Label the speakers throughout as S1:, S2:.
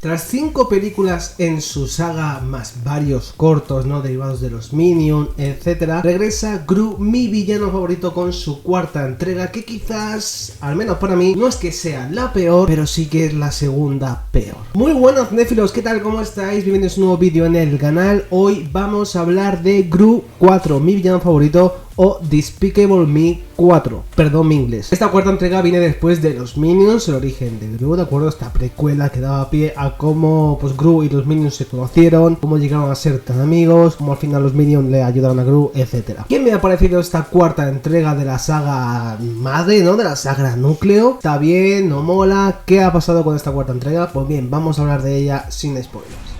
S1: Tras 5 películas en su saga, más varios cortos, ¿no?, derivados de los Minions, etc., regresa Gru, mi villano favorito, con su cuarta entrega, que quizás, al menos para mí, no es que sea la peor, pero sí que es la segunda peor. Muy buenos cinéfilos, ¿qué tal? ¿Cómo estáis? Bienvenidos a un nuevo vídeo en el canal. Hoy vamos a hablar de Gru 4, mi villano favorito, o Despicable Me 4, perdón mi inglés. Esta cuarta entrega viene después de los Minions, el origen de Gru, ¿de acuerdo? Esta precuela que daba pie a cómo pues Gru y los Minions se conocieron, cómo llegaron a ser tan amigos, cómo al final los Minions le ayudaron a Gru, etc. ¿Qué me ha parecido esta cuarta entrega de la saga madre, ¿no?, de la saga núcleo? ¿Está bien? ¿No mola? ¿Qué ha pasado con esta cuarta entrega? Pues bien, vamos a hablar de ella sin spoilers.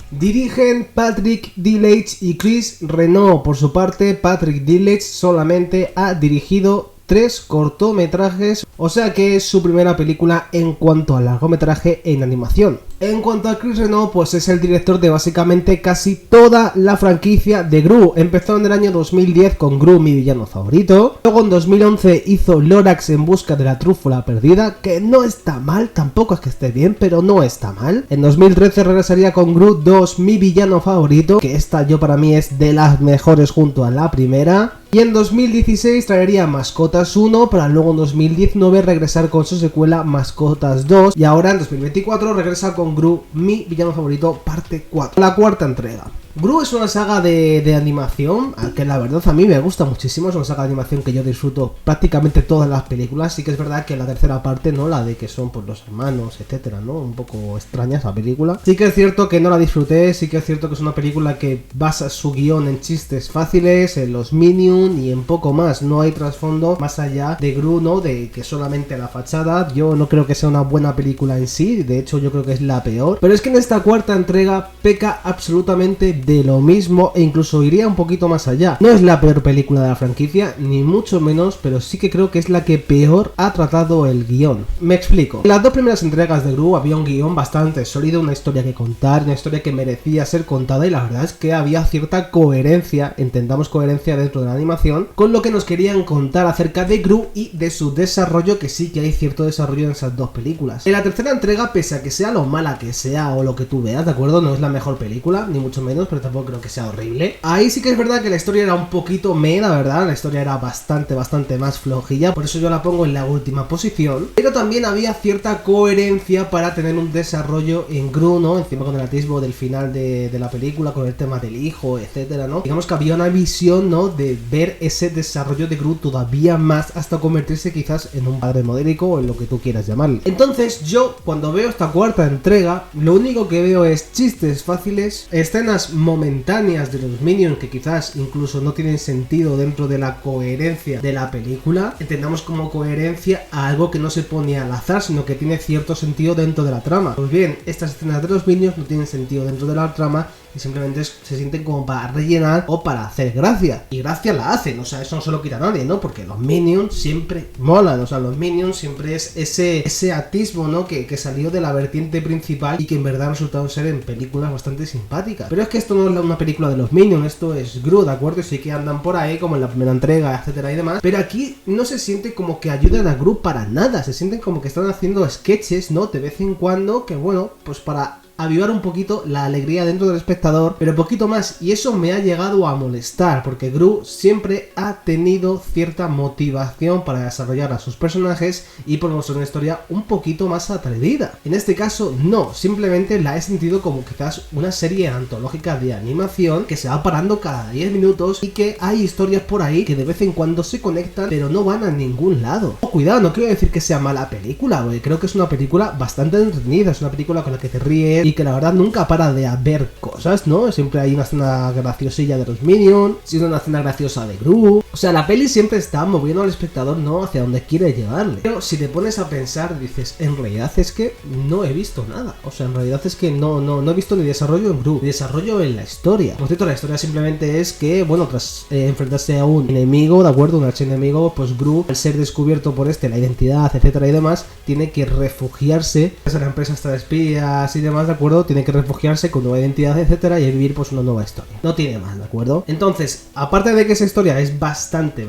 S1: Dirigen Patrick Dillage y Chris Renaud. Por su parte, Patrick Dillage solamente ha dirigido 3 cortometrajes, o sea que es su primera película en cuanto a largometraje en animación. En cuanto a Chris Renaud, pues es el director de básicamente casi toda la franquicia de Gru. Empezó en el año 2010 con Gru, mi villano favorito. Luego en 2011 hizo Lorax en busca de la trúfula perdida, que no está mal, tampoco es que esté bien, pero no está mal. En 2013 regresaría con Gru 2, mi villano favorito, que esta para mí es de las mejores junto a la primera. Y en 2016 traería Mascotas 1, para luego en 2019 regresar con su secuela Mascotas 2. Y ahora en 2024 regresa con Gru, mi villano favorito, parte 4, la cuarta entrega. Gru es una saga de animación que la verdad a mí me gusta muchísimo. Es una saga de animación que yo disfruto prácticamente todas las películas. Sí que es verdad que la tercera parte, ¿no?, la de que son pues los hermanos, etcétera, ¿no?, un poco extraña esa película. Sí que es cierto que no la disfruté. Sí que es cierto que es una película que basa su guión en chistes fáciles, en los Minions y en poco más. No hay trasfondo más allá de Gru, ¿no?, de que solamente la fachada. Yo no creo que sea una buena película en sí. De hecho yo creo que es la peor. Pero es que en esta cuarta entrega peca absolutamente de lo mismo, e incluso iría un poquito más allá. No es la peor película de la franquicia, ni mucho menos, pero sí que creo que es la que peor ha tratado el guión. Me explico. En las 2 primeras entregas de Gru había un guión bastante sólido, una historia que contar, una historia que merecía ser contada, y la verdad es que había cierta coherencia, entendamos coherencia dentro de la animación, con lo que nos querían contar acerca de Gru y de su desarrollo, que sí que hay cierto desarrollo en esas 2 películas. En la tercera entrega, pese a que sea lo mala que sea o lo que tú veas, ¿de acuerdo? No es la mejor película, ni mucho menos, pero tampoco creo que sea horrible. Ahí sí que es verdad que la historia era un poquito la verdad, la historia era bastante más flojilla, por eso yo la pongo en la última posición. Pero también había cierta coherencia para tener un desarrollo en Gru, ¿no?, encima con el atisbo del final de la película, con el tema del hijo, etcétera, ¿no? Digamos que había una visión, ¿no?, de ver ese desarrollo de Gru todavía más, hasta convertirse quizás en un padre modélico, o en lo que tú quieras llamarle. Entonces yo, cuando veo esta cuarta entrega, lo único que veo es chistes fáciles, escenas momentáneas de los Minions que quizás incluso no tienen sentido dentro de la coherencia de la película. Entendamos como coherencia a algo que no se pone al azar, sino que tiene cierto sentido dentro de la trama. Pues bien, estas escenas de los Minions no tienen sentido dentro de la trama y simplemente se sienten como para rellenar o para hacer gracia. Y gracia la hacen, o sea, eso no se lo quita nadie, ¿no? Porque los Minions siempre molan, o sea, los Minions siempre es ese atisbo, ¿no?, que salió de la vertiente principal y que en verdad resultaron ser en películas bastante simpáticas. Pero es que esto no es una película de los Minions, esto es Gru, ¿de acuerdo? Sí que andan por ahí, como en la primera entrega, etcétera y demás, pero aquí no se siente como que ayudan a Gru para nada, se sienten como que están haciendo sketches, ¿no?, de vez en cuando, que bueno, pues para avivar un poquito la alegría dentro del espectador, pero poquito más, y eso me ha llegado a molestar, porque Gru siempre ha tenido cierta motivación para desarrollar a sus personajes y por mostrar una historia un poquito más atrevida. En este caso no, simplemente la he sentido como quizás una serie antológica de animación que se va parando cada 10 minutos y que hay historias por ahí que de vez en cuando se conectan pero no van a ningún lado. Cuidado, no quiero decir que sea mala película, porque creo que es una película bastante entretenida, es una película con la que te ríes y que la verdad nunca para de haber cosas, ¿no? Siempre hay una escena graciosilla de los Minions, siempre una escena graciosa de Gru. O sea, la peli siempre está moviendo al espectador, ¿no?, hacia donde quiere llevarle. Pero si te pones a pensar, dices, en realidad es que no he visto nada. O sea, en realidad es que no he visto ni desarrollo en Gru, ni desarrollo en la historia. Por cierto, la historia simplemente es que, bueno, tras enfrentarse a un enemigo, ¿de acuerdo?, un archienemigo, pues Gru, al ser descubierto por la identidad, etcétera y demás, tiene que refugiarse. La empresa está de espías y demás, ¿de acuerdo? Tiene que refugiarse con nueva identidad, etcétera, y vivir pues una nueva historia. No tiene más, ¿de acuerdo? Entonces, aparte de que esa historia es bastante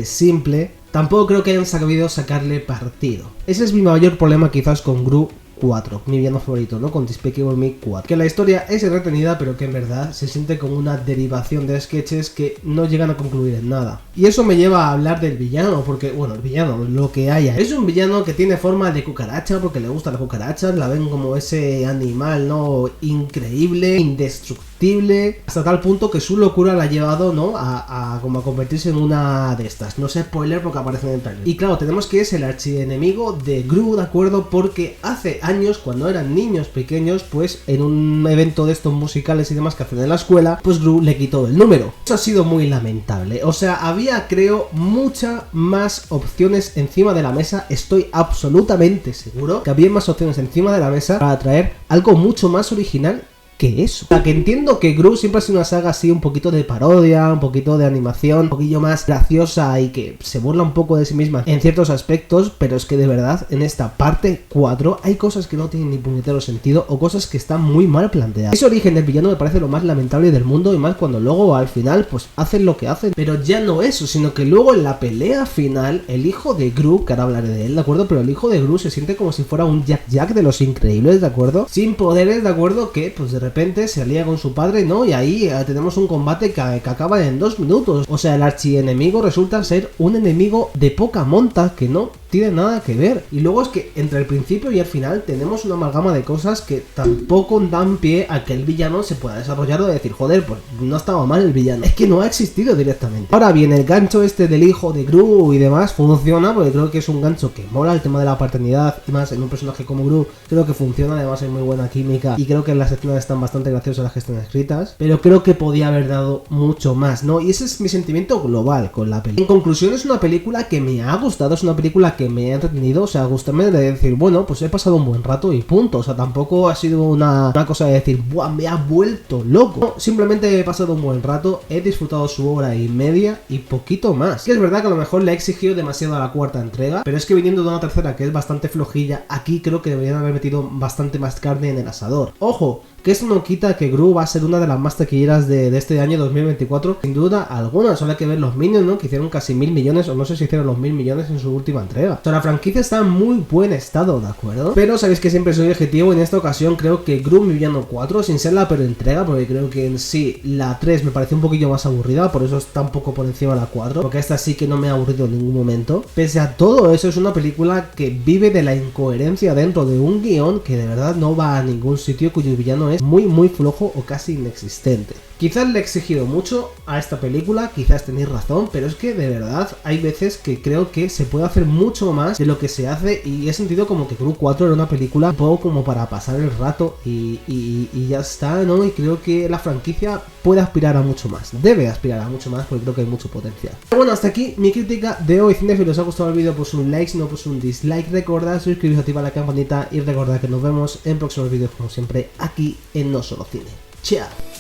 S1: simple, tampoco creo que hayan sabido sacarle partido. Ese es mi mayor problema quizás con Gru 4, mi villano favorito, ¿no? Con Despicable Me 4. Que la historia es entretenida, pero que en verdad se siente como una derivación de sketches que no llegan a concluir en nada. Y eso me lleva a hablar del villano, porque, bueno, el villano, lo que haya. Es un villano que tiene forma de cucaracha, porque le gustan las cucarachas, la ven como ese animal, ¿no? Increíble, indestructible, hasta tal punto que su locura la ha llevado, ¿no? Como a convertirse en una de estas. No sé spoiler porque aparece en el trailer. Y claro, tenemos que es el archienemigo de Gru, ¿de acuerdo? Porque hace años, cuando eran niños pequeños, pues en un evento de estos musicales y demás que hacen en la escuela, pues Gru le quitó el número. Eso ha sido muy lamentable. O sea, había, creo, muchas más opciones encima de la mesa. Estoy absolutamente seguro que había más opciones encima de la mesa para traer algo mucho más original que eso. O sea, que entiendo que Gru siempre ha sido una saga así un poquito de parodia, un poquito de animación, un poquillo más graciosa y que se burla un poco de sí misma en ciertos aspectos, pero es que de verdad en esta parte 4 hay cosas que no tienen ni puñetero sentido o cosas que están muy mal planteadas. Ese origen del villano me parece lo más lamentable del mundo y más cuando luego al final pues hacen lo que hacen, pero ya no eso, sino que luego en la pelea final el hijo de Gru, que ahora hablaré de él, ¿de acuerdo? Pero el hijo de Gru se siente como si fuera un Jack de los Increíbles, ¿de acuerdo? Sin poderes, ¿de acuerdo? Que pues de repente se alía con su padre, ¿no? Y ahí tenemos un combate que acaba en 2 minutos. O sea, el archienemigo resulta ser un enemigo de poca monta que no tiene nada que ver. Y luego es que entre el principio y el final tenemos una amalgama de cosas que tampoco dan pie a que el villano se pueda desarrollar o decir, joder, pues no estaba mal el villano. Es que no ha existido directamente. Ahora bien, el gancho este del hijo de Gru y demás funciona porque creo que es un gancho que mola, el tema de la paternidad y más en un personaje como Gru creo que funciona, además hay muy buena química y creo que las escenas están bastante graciosas las que están escritas, pero creo que podía haber dado mucho más, ¿no? Y ese es mi sentimiento global con la película. En conclusión, es una película que me ha gustado, es una película que me ha entretenido, o sea, gustarme de decir, bueno, pues he pasado un buen rato y punto, o sea, tampoco ha sido una cosa de decir, ¡buah, me ha vuelto loco! No, simplemente he pasado un buen rato, he disfrutado su hora y media y poquito más. Que es verdad que a lo mejor le he exigido demasiado a la cuarta entrega, pero es que viniendo de una tercera que es bastante flojilla, aquí creo que deberían haber metido bastante más carne en el asador. ¡Ojo! Que esto no quita que Gru va a ser una de las más taquilleras de este año 2024, sin duda alguna. Solo hay que ver los Minions, ¿no? Que hicieron casi 1.000 millones, o no sé si hicieron los 1.000 millones en su última entrega. O sea, la franquicia está en muy buen estado, ¿de acuerdo? Pero sabéis que siempre soy objetivo. En esta ocasión creo que Gru mi villano 4, sin ser la peor entrega, porque creo que en sí la 3 me pareció un poquillo más aburrida, por eso está un poco por encima de la 4, porque esta sí que no me ha aburrido en ningún momento. Pese a todo eso, es una película que vive de la incoherencia dentro de un guión que de verdad no va a ningún sitio, cuyo villano es muy flojo o casi inexistente. Quizás le he exigido mucho a esta película, quizás tenéis razón, pero es que de verdad hay veces que creo que se puede hacer mucho más de lo que se hace y he sentido como que Gru 4 era una película un poco como para pasar el rato y ya está, ¿no? Y creo que la franquicia puede aspirar a mucho más, debe aspirar a mucho más porque creo que hay mucho potencial. Pero bueno, hasta aquí mi crítica de hoy. Cinéfilos, os ha gustado el vídeo, pues un like, si no pues un dislike. Recordad suscribiros, activar la campanita y recordad que nos vemos en próximos vídeos como siempre aquí en No Solo Cine. ¡Chao!